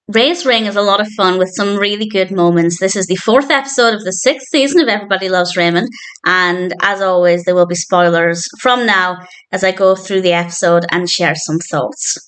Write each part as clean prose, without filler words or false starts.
Ray's Ring is a lot of fun with some really good moments. This is the 4th episode of the 6th season of Everybody Loves Raymond, and as always, there will be spoilers from now as I go through the episode and share some thoughts.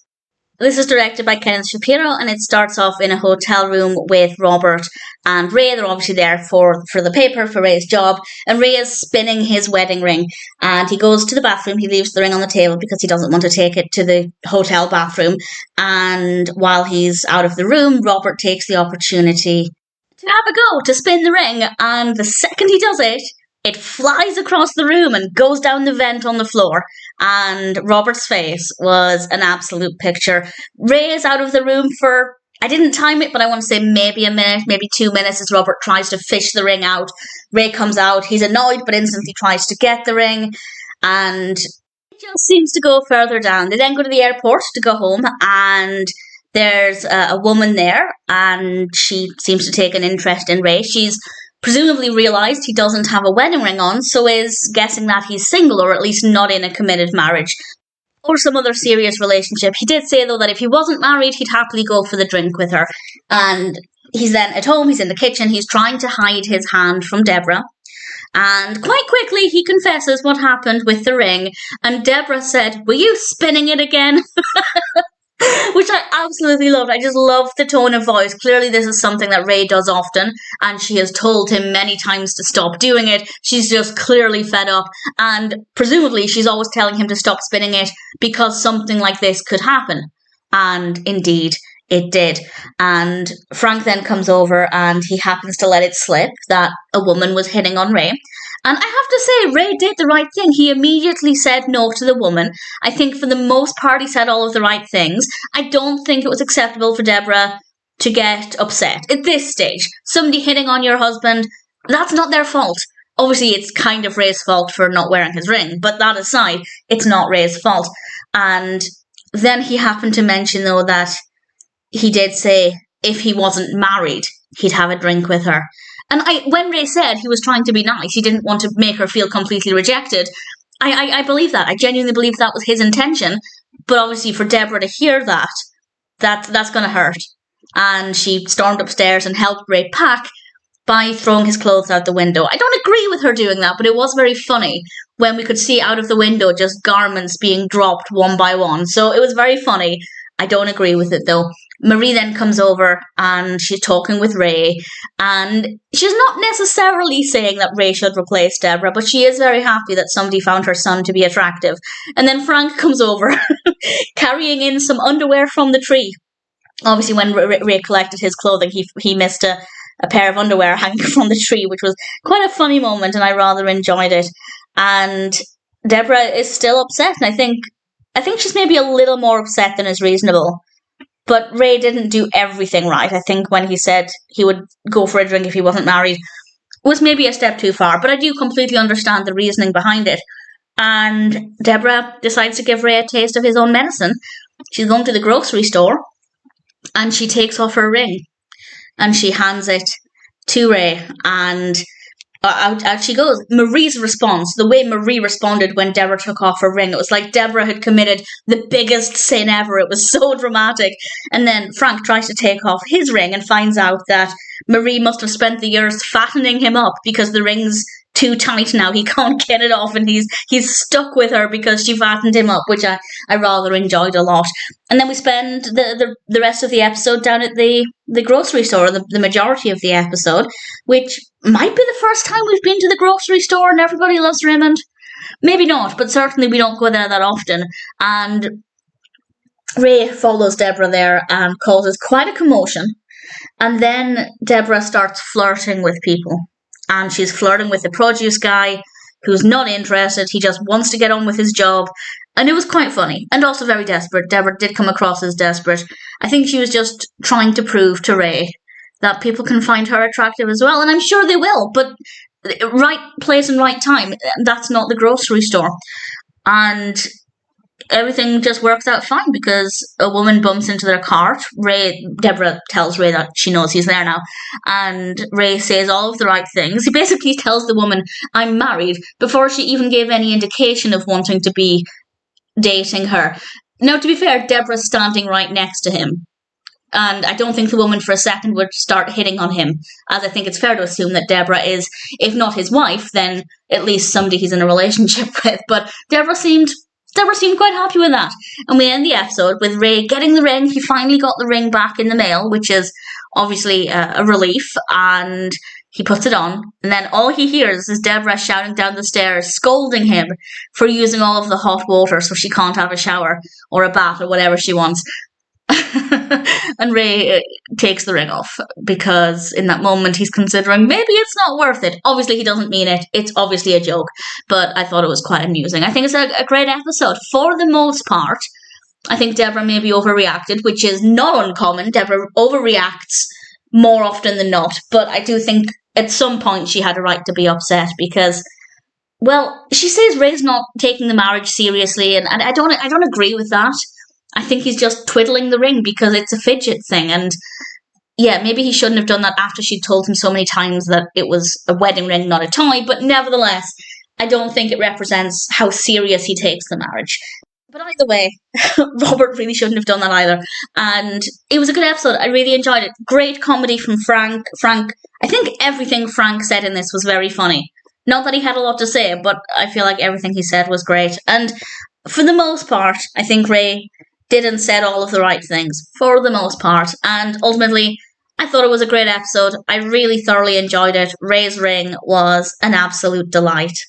This is directed by Kenneth Shapiro, and it starts off in a hotel room with Robert and Ray. They're obviously there for the paper, for Ray's job, and Ray is spinning his wedding ring, and he goes to the bathroom. He leaves the ring on the table because he doesn't want to take it to the hotel bathroom, and while he's out of the room, Robert takes the opportunity to have a go, to spin the ring, and the second he does it, it flies across the room and goes down the vent on the floor. And Robert's face was an absolute picture. Ray is out of the room for, I didn't time it, but I want to say maybe a minute, maybe 2 minutes as Robert tries to fish the ring out. Ray comes out. He's annoyed, but instantly tries to get the ring. And it just seems to go further down. They then go to the airport to go home, and there's a woman there, and she seems to take an interest in Ray. She's presumably realised he doesn't have a wedding ring on, so is guessing that he's single, or at least not in a committed marriage or some other serious relationship. He did say, though, that if he wasn't married, he'd happily go for the drink with her. And he's then at home, he's in the kitchen, he's trying to hide his hand from Debra. And quite quickly, he confesses what happened with the ring. And Debra said, "Were you spinning it again?" Which I absolutely loved. I just love the tone of voice. Clearly this is something that Ray does often, and she has told him many times to stop doing it. She's just clearly fed up, and presumably she's always telling him to stop spinning it because something like this could happen. And indeed, it did. And Frank then comes over, and he happens to let it slip that a woman was hitting on Ray. And I have to say, Ray did the right thing. He immediately said no to the woman. I think for the most part, he said all of the right things. I don't think it was acceptable for Debra to get upset. At this stage, somebody hitting on your husband, that's not their fault. Obviously, it's kind of Ray's fault for not wearing his ring, but that aside, it's not Ray's fault. And then he happened to mention, though, that he did say if he wasn't married, he'd have a drink with her. And when Ray said he was trying to be nice, he didn't want to make her feel completely rejected, I believe that. I genuinely believe that was his intention. But obviously for Debra to hear that's going to hurt. And she stormed upstairs and helped Ray pack by throwing his clothes out the window. I don't agree with her doing that, but it was very funny when we could see out of the window just garments being dropped one by one. So it was very funny. I don't agree with it, though. Marie then comes over and she's talking with Ray, and she's not necessarily saying that Ray should replace Debra, but she is very happy that somebody found her son to be attractive. And then Frank comes over carrying in some underwear from the tree. Obviously, when Ray collected his clothing, he missed a pair of underwear hanging from the tree, which was quite a funny moment, and I rather enjoyed it. And Debra is still upset, and I think she's maybe a little more upset than is reasonable. But Ray didn't do everything right. I think when he said he would go for a drink if he wasn't married was maybe a step too far. But I do completely understand the reasoning behind it. And Debra decides to give Ray a taste of his own medicine. She's going to the grocery store, and she takes off her ring. And she hands it to Ray, and out she goes. Marie's response, the way Marie responded when Debra took off her ring, it was like Debra had committed the biggest sin ever. It was so dramatic. And then Frank tries to take off his ring and finds out that Marie must have spent the years fattening him up because the ring's too tight now. He can't get it off, and he's stuck with her because she fattened him up, which I rather enjoyed a lot. And then we spend the rest of the episode down at the grocery store, the majority of the episode, which might be the first time we've been to the grocery store and Everybody Loves Raymond. Maybe not, but certainly we don't go there that often. And Ray follows Debra there and causes quite a commotion. And then Debra starts flirting with people. And she's flirting with the produce guy who's not interested. He just wants to get on with his job. And it was quite funny and also very desperate. Debra did come across as desperate. I think she was just trying to prove to Ray that people can find her attractive as well. And I'm sure they will. But right place and right time, that's not the grocery store. And everything just works out fine because a woman bumps into their cart. Debra tells Ray that she knows he's there now, and Ray says all of the right things. He basically tells the woman, "I'm married," before she even gave any indication of wanting to be dating her. Now, to be fair, Debra's standing right next to him, And I don't think the woman for a second would start hitting on him, as I think it's fair to assume that Debra is, if not his wife, then at least somebody he's in a relationship with. But Debra seemed quite happy with that. And we end the episode with Ray getting the ring. He finally got the ring back in the mail, which is obviously a relief. And he puts it on. And then all he hears is Debra shouting down the stairs, scolding him for using all of the hot water so she can't have a shower or a bath or whatever she wants. And Ray takes the ring off because in that moment he's considering maybe it's not worth it. Obviously he doesn't mean it. It's obviously a joke, but I thought it was quite amusing. I think it's a great episode. For the most part, I think Debra maybe overreacted, which is not uncommon. Debra overreacts more often than not, but I do think at some point she had a right to be upset because, well, she says Ray's not taking the marriage seriously, and I don't agree with that. I think he's just twiddling the ring because it's a fidget thing. And yeah, maybe he shouldn't have done that after she'd told him so many times that it was a wedding ring, not a toy. But nevertheless, I don't think it represents how serious he takes the marriage. But either way, Robert really shouldn't have done that either. And it was a good episode. I really enjoyed it. Great comedy from Frank. I think everything Frank said in this was very funny. Not that he had a lot to say, but I feel like everything he said was great. And for the most part, I think Ray did and said all of the right things, for the most part. And ultimately, I thought it was a great episode. I really thoroughly enjoyed it. Ray's ring was an absolute delight.